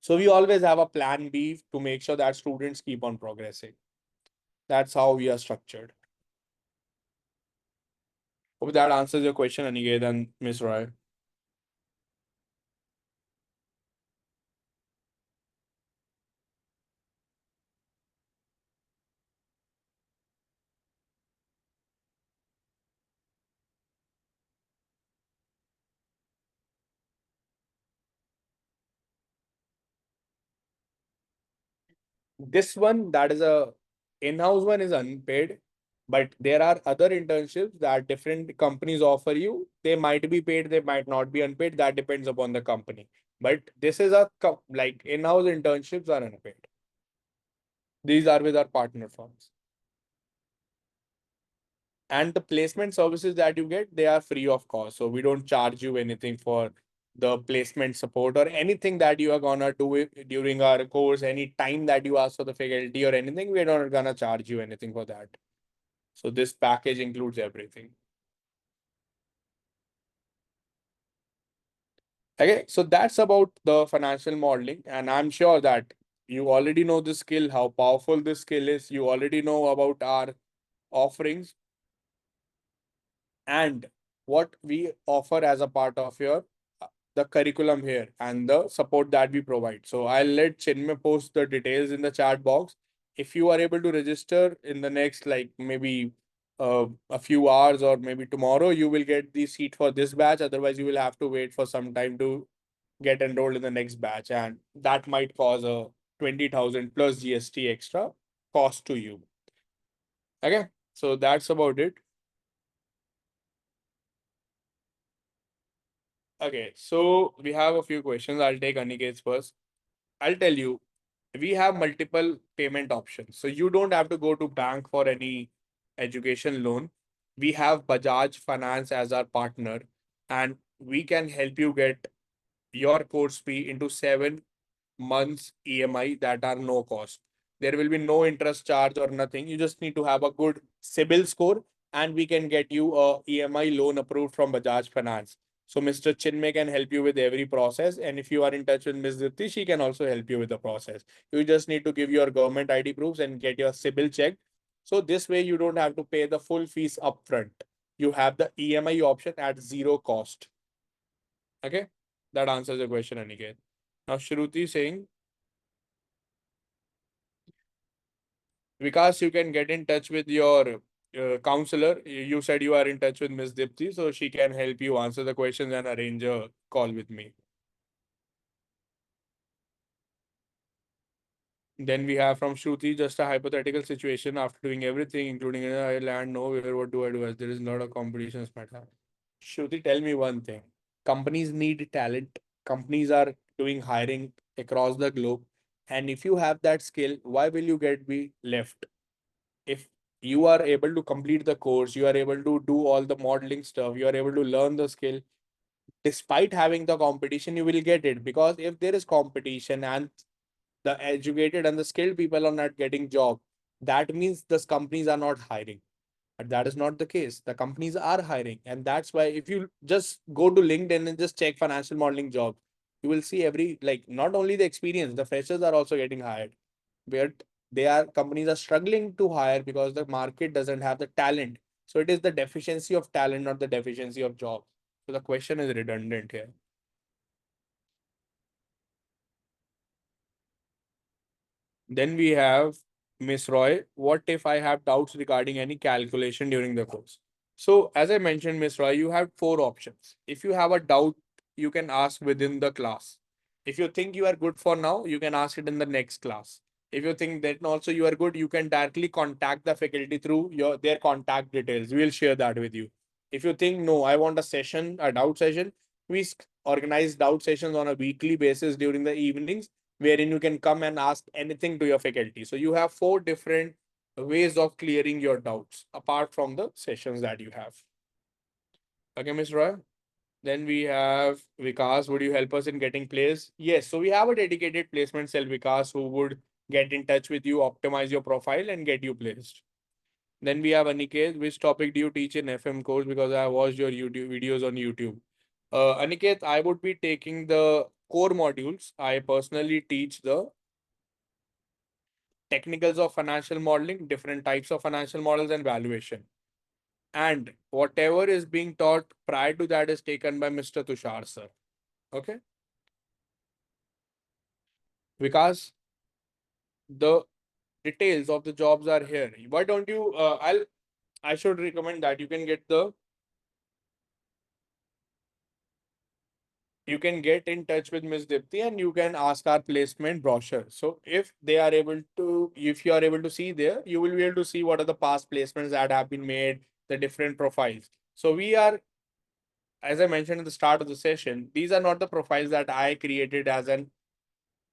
So we always have a plan B to make sure that students keep on progressing. That's how we are structured. Hope that answers your question, Aniket and Ms. Roy. This one, that is a in-house one, is unpaid, but there are other internships that different companies offer you. They might be paid, they might not be unpaid. That depends upon the company. But this is like in-house internships are unpaid. These are with our partner firms. And the placement services that you get, they are free of cost. So we don't charge you anything for the placement support or anything that you are gonna do during our course, any time that you ask for the faculty or anything, we're not gonna charge you anything for that. So this package includes everything. Okay, so that's about the financial modeling, and I'm sure that you already know the skill, how powerful this skill is. You already know about our offerings and what we offer as a part of your the curriculum here and the support that we provide. So I'll let Chinmay post the details in the chat box. If you are able to register in the next like maybe a few hours or maybe tomorrow, you will get the seat for this batch. Otherwise, you will have to wait for some time to get enrolled in the next batch, and that might cause a 20,000 plus GST extra cost to you. Okay, so that's about it. Okay, so we have a few questions. I'll take Aniket's first. I'll tell you, we have multiple payment options. So you don't have to go to bank for any education loan. We have Bajaj Finance as our partner, and we can help you get your course fee into 7 months EMI that are no cost. There will be no interest charge or nothing. You just need to have a good CIBIL score, and we can get you a EMI loan approved from Bajaj Finance. So Mr. Chinmay can help you with every process. And if you are in touch with Ms. Dipti, she can also help you with the process. You just need to give your government ID proofs and get your CIBIL checked. So this way you don't have to pay the full fees upfront. You have the EMI option at zero cost. Okay, that answers the question, Aniket. Now Shruti saying, Vikas, you can get in touch with your counselor. You said you are in touch with Ms. Dipti, so she can help you answer the questions and arrange a call with me. Then we have from Shruti, just a hypothetical situation after doing everything, including I land nowhere, what do I do as there is a lot of competitions matter. Shruti, tell me one thing. Companies need talent. Companies are doing hiring across the globe. And if you have that skill, why will you be left? If you are able to complete the course, you are able to do all the modeling stuff, you are able to learn the skill, despite having the competition, you will get it. Because if there is competition and the educated and the skilled people are not getting job, that means those companies are not hiring. But that is not the case. The companies are hiring. And that's why if you just go to LinkedIn and just check financial modeling jobs, you will see not only the experience, the freshers are also getting hired. But companies are struggling to hire because the market doesn't have the talent. So it is the deficiency of talent, not the deficiency of job. So the question is redundant here. Then we have Miss Roy. What if I have doubts regarding any calculation during the course? So as I mentioned, Miss Roy, you have 4 options. If you have a doubt, you can ask within the class. If you think you are good for now, you can ask it in the next class. If you think that also you are good, you can directly contact the faculty through their contact details. We will share that with you. If you think, no, I want a doubt session, we organize doubt sessions on a weekly basis during the evenings, wherein you can come and ask anything to your faculty. So you have 4 different ways of clearing your doubts apart from the sessions that you have. Okay, Ms. Roy. Then we have Vikas. Would you help us in getting placed? Yes. So we have a dedicated placement cell, Vikas, who would get in touch with you, optimize your profile and get you placed. Then we have Aniket. Which topic do you teach in FM course? Because I watched your YouTube videos on YouTube. Aniket, I would be taking the core modules. I personally teach the technicals of financial modeling, different types of financial models and valuation. And whatever is being taught prior to that is taken by Mr. Tushar, sir. Okay. Because the details of the jobs are here. Why don't you, I should recommend that you can get in touch with Ms. Dipti and you can ask our placement brochure. So if you are able to see there, you will be able to see what are the past placements that have been made, the different profiles. So we are, as I mentioned at the start of the session, these are not the profiles that I created as an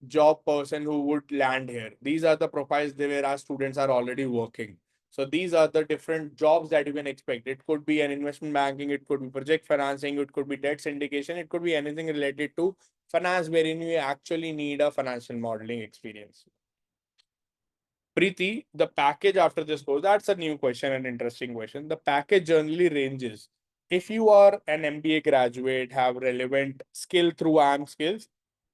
job person who would land here. These are the profiles where our students are already working. So these are the different jobs that you can expect. It could be an investment banking, it could be project financing, it could be debt syndication, it could be anything related to finance wherein you actually need a financial modeling experience. Preeti, the package after this course, that's a new question, an interesting question. The package generally ranges. If you are an MBA graduate, have relevant skill through AM skills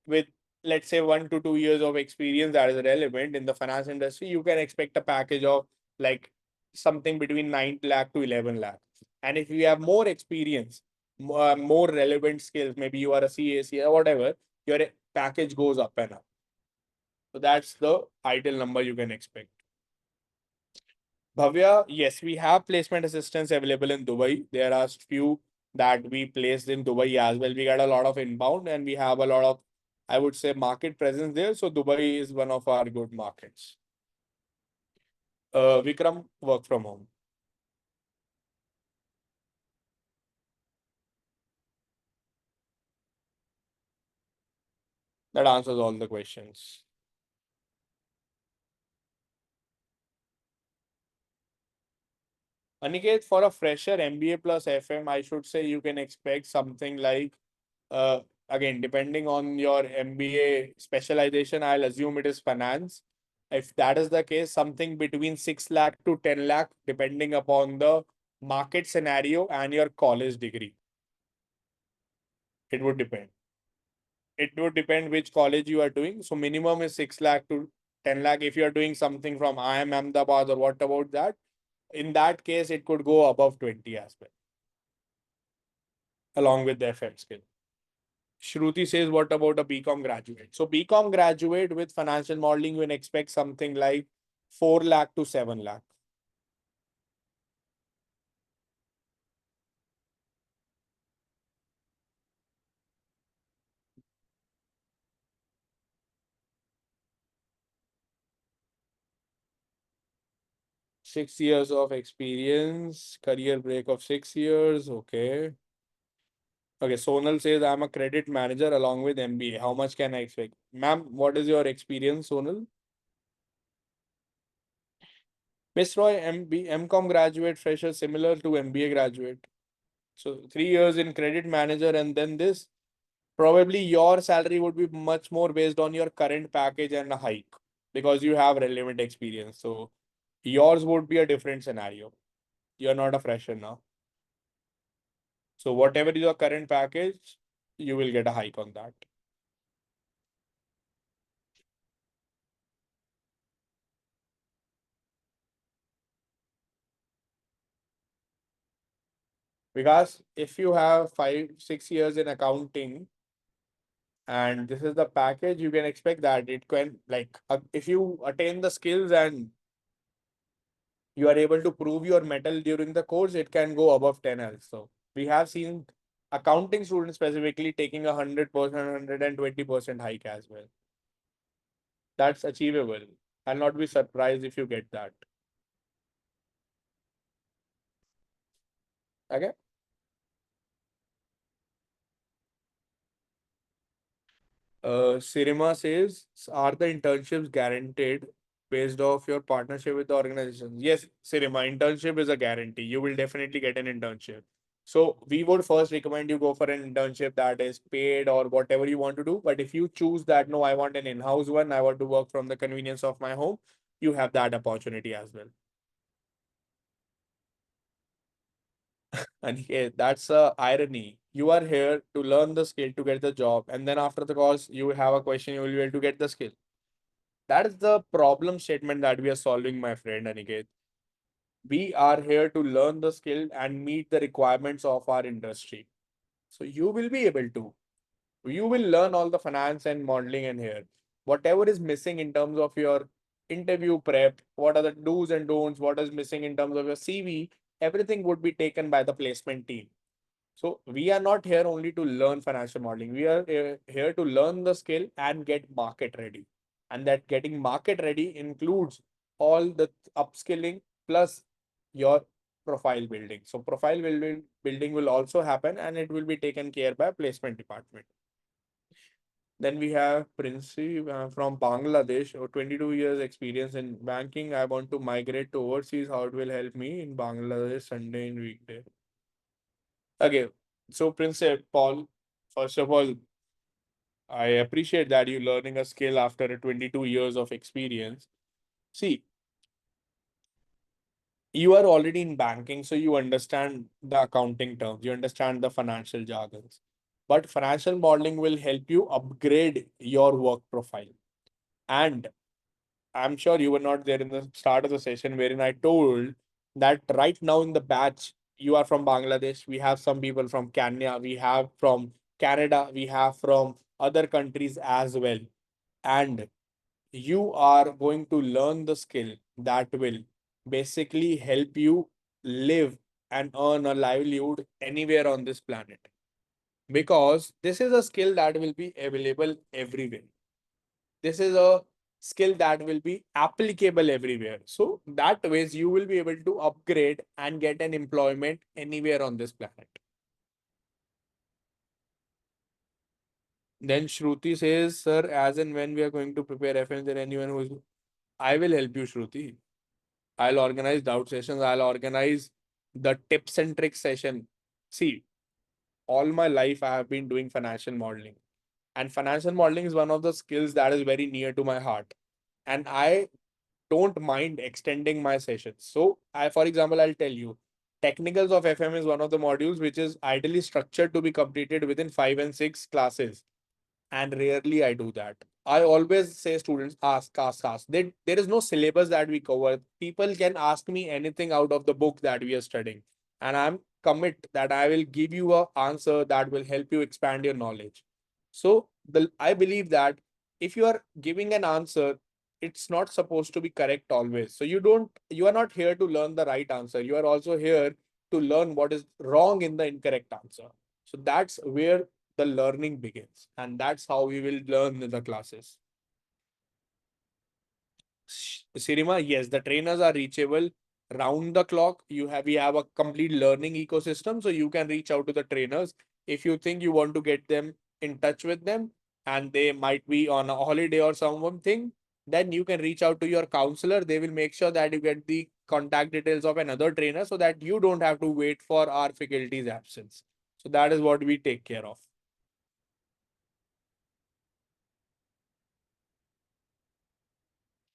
with, let's say, 1 to 2 years of experience that is relevant in the finance industry, you can expect a package of like something between 9 lakh to 11 lakh. And if you have more experience, more relevant skills, maybe you are a CAC or whatever, your package goes up and up. So that's the ideal number you can expect. Bhavya, yes, we have placement assistants available in Dubai. There are few that we placed in Dubai as well. We got a lot of inbound and we have a lot of, I would say, market presence there. So Dubai is one of our good markets. Vikram, work from home. That answers all the questions. Aniket, for a fresher MBA plus FM, I should say you can expect something like, again, depending on your MBA specialization, I'll assume it is finance. If that is the case, something between 6 lakh to 10 lakh, depending upon the market scenario and your college degree. It would depend. It would depend which college you are doing. So minimum is 6 lakh to 10 lakh. If you are doing something from IIM Ahmedabad or what about that? In that case, it could go above 20 as well, along with the FM skill. Shruti says, what about a BCom graduate? So BCom graduate with financial modeling, you can expect something like 4 lakh to 7 lakh. Six years of experience, career break of 6 years. Okay. Okay, Sonal says, I'm a credit manager along with MBA. How much can I expect? Ma'am, what is your experience, Sonal? Miss Roy, MCom graduate, fresher, similar to MBA graduate. So 3 years in credit manager and then this. Probably your salary would be much more based on your current package and a hike because you have relevant experience. So yours would be a different scenario. You're not a fresher now. So whatever is your current package, you will get a hike on that. Because if you have 5-6 years in accounting and this is the package, you can expect that it can if you attain the skills and you are able to prove your metal during the course, it can go above 10 also. We have seen accounting students specifically taking 100%, 120% hike as well. That's achievable. I'll not be surprised if you get that. Okay. Sirima says, are the internships guaranteed based off your partnership with the organization? Yes, Sirima, internship is a guarantee. You will definitely get an internship. So we would first recommend you go for an internship that is paid or whatever you want to do. But if you choose that, no, I want an in-house one, I want to work from the convenience of my home, you have that opportunity as well. And that's a irony. You are here to learn the skill to get the job. And then after the course, you have a question, you will be able to get the skill. That is the problem statement that we are solving, my friend Aniket. We are here to learn the skill and meet the requirements of our industry. So you will be able to. You will learn all the finance and modeling in here. Whatever is missing in terms of your interview prep, what are the do's and don'ts, what is missing in terms of your CV, everything would be taken by the placement team. So we are not here only to learn financial modeling. We are here to learn the skill and get market ready. And that getting market ready includes all the upskilling plus your profile building. So profile building will also happen and it will be taken care by placement department. Then we have Princey from Bangladesh, 22 years experience in banking. I want to migrate to overseas. How it will help me in Bangladesh Sunday and weekday. Okay, so Princey Paul, first of all, I appreciate that you're learning a skill after a 22 years of experience. See, you are already in banking, so you understand the accounting terms, you understand the financial jargons. But financial modeling will help you upgrade your work profile. And I'm sure you were not there in the start of the session wherein I told that right now in the batch, you are from Bangladesh, we have some people from Kenya, we have from Canada, we have from other countries as well. And you are going to learn the skill that will basically help you live and earn a livelihood anywhere on this planet. Because this is a skill that will be available everywhere. This is a skill that will be applicable everywhere. So that ways you will be able to upgrade and get an employment anywhere on this planet. Then Shruti says, sir, as and when we are going to prepare FM, there anyone who is, I will help you, Shruti. I'll organize doubt sessions. I'll organize the tips and tricks session. See, all my life I have been doing financial modeling. And financial modeling is one of the skills that is very near to my heart. And I don't mind extending my sessions. So for example, I'll tell you, technicals of FM is one of the modules which is ideally structured to be completed within 5 and 6 classes. And rarely I do that. I always say students ask. There is no syllabus that we cover. People can ask me anything out of the book that we are studying. And I'm commit that I will give you an answer that will help you expand your knowledge. So I believe that if you are giving an answer, it's not supposed to be correct always. So you are not here to learn the right answer. You are also here to learn what is wrong in the incorrect answer. So that's where the learning begins, and that's how we will learn in the classes. Sirima, yes, the trainers are reachable round the clock. We have a complete learning ecosystem, so you can reach out to the trainers if you think you want to get them in touch with them and they might be on a holiday or something. Then you can reach out to your counselor. They will make sure that you get the contact details of another trainer so that you don't have to wait for our faculty's absence. So that is what we take care of.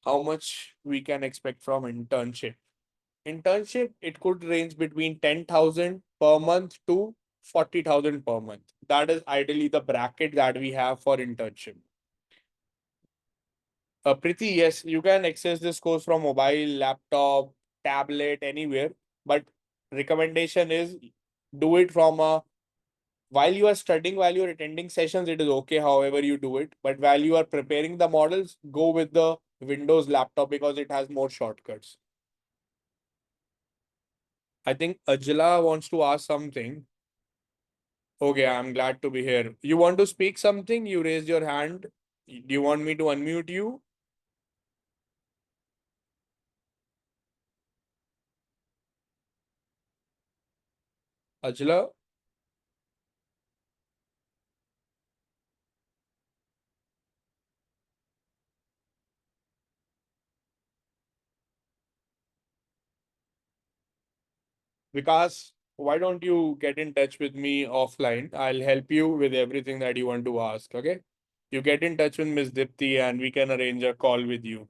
How much we can expect from internship? Internship, it could range between 10,000 per month to 40,000 per month. That is ideally the bracket that we have for internship. Priti, yes, you can access this course from mobile, laptop, tablet, anywhere. But recommendation is do it from while you are studying, while you're attending sessions, it is okay however you do it. But while you are preparing the models, go with the Windows laptop because it has more shortcuts. I think Ajla wants to ask something. Okay, I'm glad to be here. You want to speak something? You raised your hand. Do you want me to unmute you? Ajla? Vikas, why don't you get in touch with me offline? I'll help you with everything that you want to ask, okay? You get in touch with Miss Dipti and we can arrange a call with you.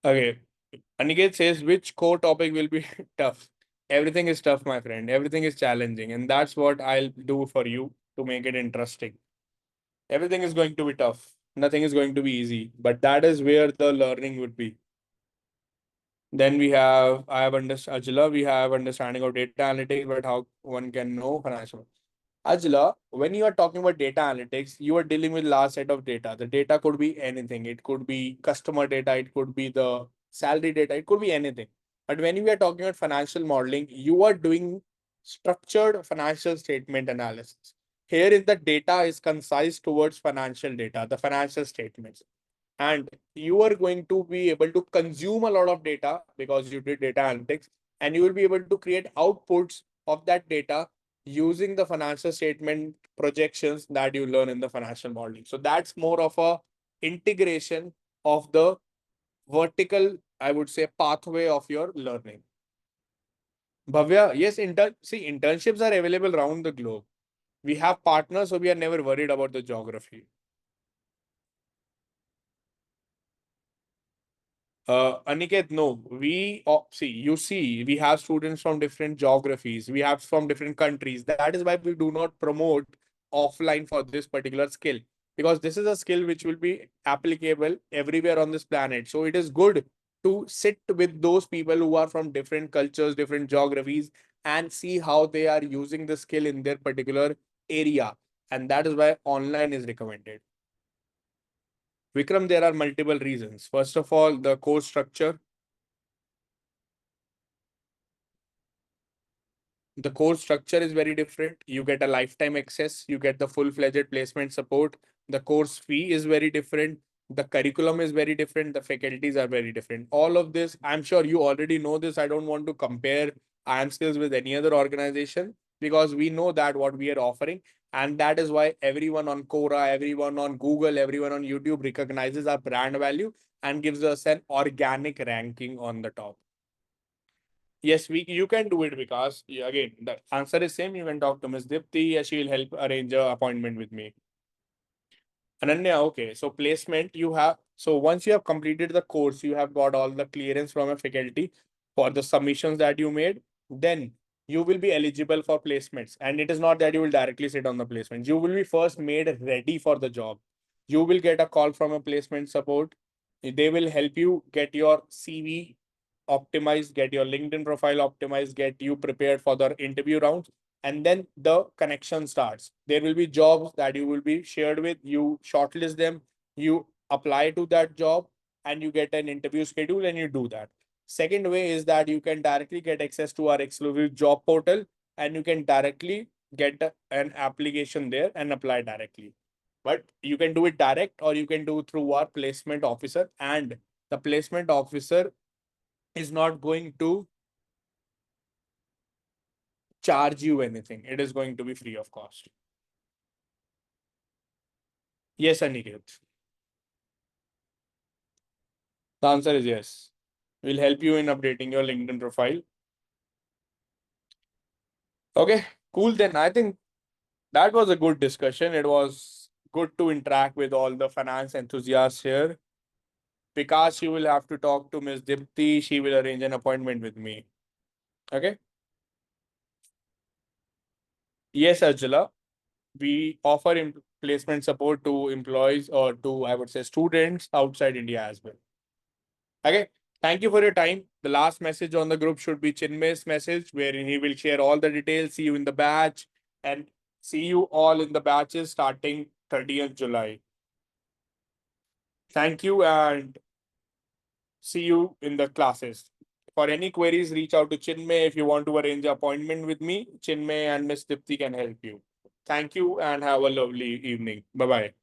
Okay. Aniket says, which core topic will be tough? Everything is tough, my friend. Everything is challenging. And that's what I'll do for you to make it interesting. Everything is going to be tough. Nothing is going to be easy. But that is where the learning would be. Then I have Ajla, we have understanding of data analytics, but how one can know financial. Ajla, when you are talking about data analytics, you are dealing with large set of data. The data could be anything. It could be customer data. It could be the salary data. It could be anything. But when we are talking about financial modeling, you are doing structured financial statement analysis. Here is the data is concise towards financial data, the financial statements. And you are going to be able to consume a lot of data because you did data analytics, and you will be able to create outputs of that data using the financial statement projections that you learn in the financial modeling. So that's more of a integration of the vertical, I would say, pathway of your learning. Bhavya, yes, internships are available around the globe. We have partners, so we are never worried about the geography. Aniket, no, we have students from different geographies, we have from different countries. That is why we do not promote offline for this particular skill, because this is a skill which will be applicable everywhere on this planet. So it is good to sit with those people who are from different cultures, different geographies, and see how they are using the skill in their particular area. And that is why online is recommended. Vikram, there are multiple reasons. First of all, the course structure. The course structure is very different. You get a lifetime access, you get the full-fledged placement support. The course fee is very different. The curriculum is very different. The faculties are very different. All of this, I'm sure you already know this. I don't want to compare IM Skills with any other organization, because we know that what we are offering. And that is why everyone on Quora, everyone on Google, everyone on YouTube recognizes our brand value and gives us an organic ranking on the top. Yes, you can do it, because again, the answer is same. You can talk to Ms. Dipti. She will help arrange an appointment with me. Ananya, okay. So placement, so once you have completed the course, you have got all the clearance from a faculty for the submissions that you made, then you will be eligible for placements. And it is not that you will directly sit on the placement. You will be first made ready for the job. You will get a call from a placement support. They will help you get your CV optimized, get your LinkedIn profile optimized, get you prepared for the interview rounds, and then the connection starts. There will be jobs that you will be shared with, you shortlist them, you apply to that job, and you get an interview schedule and you do that. Second way is that you can directly get access to our exclusive job portal, and you can directly get an application there and apply directly. But you can do it direct, or you can do through our placement officer, and the placement officer is not going to charge you anything. It is going to be free of cost. Yes, Aniket. The answer is yes. We'll help you in updating your LinkedIn profile. Okay, cool. Then I think that was a good discussion. It was good to interact with all the finance enthusiasts here. Because you will have to talk to Ms. Dipti. She will arrange an appointment with me. Okay. Yes, Ajala. We offer placement support to employees, or to, I would say, students outside India as well. Okay. Thank you for your time. The last message on the group should be Chinmay's message, wherein he will share all the details. See you in the batch, and see you all in the batches starting 30th July. Thank you, and see you in the classes. For any queries, reach out to Chinmay. If you want to arrange an appointment with me, Chinmay and Ms. Dipti can help you. Thank you and have a lovely evening. Bye-bye.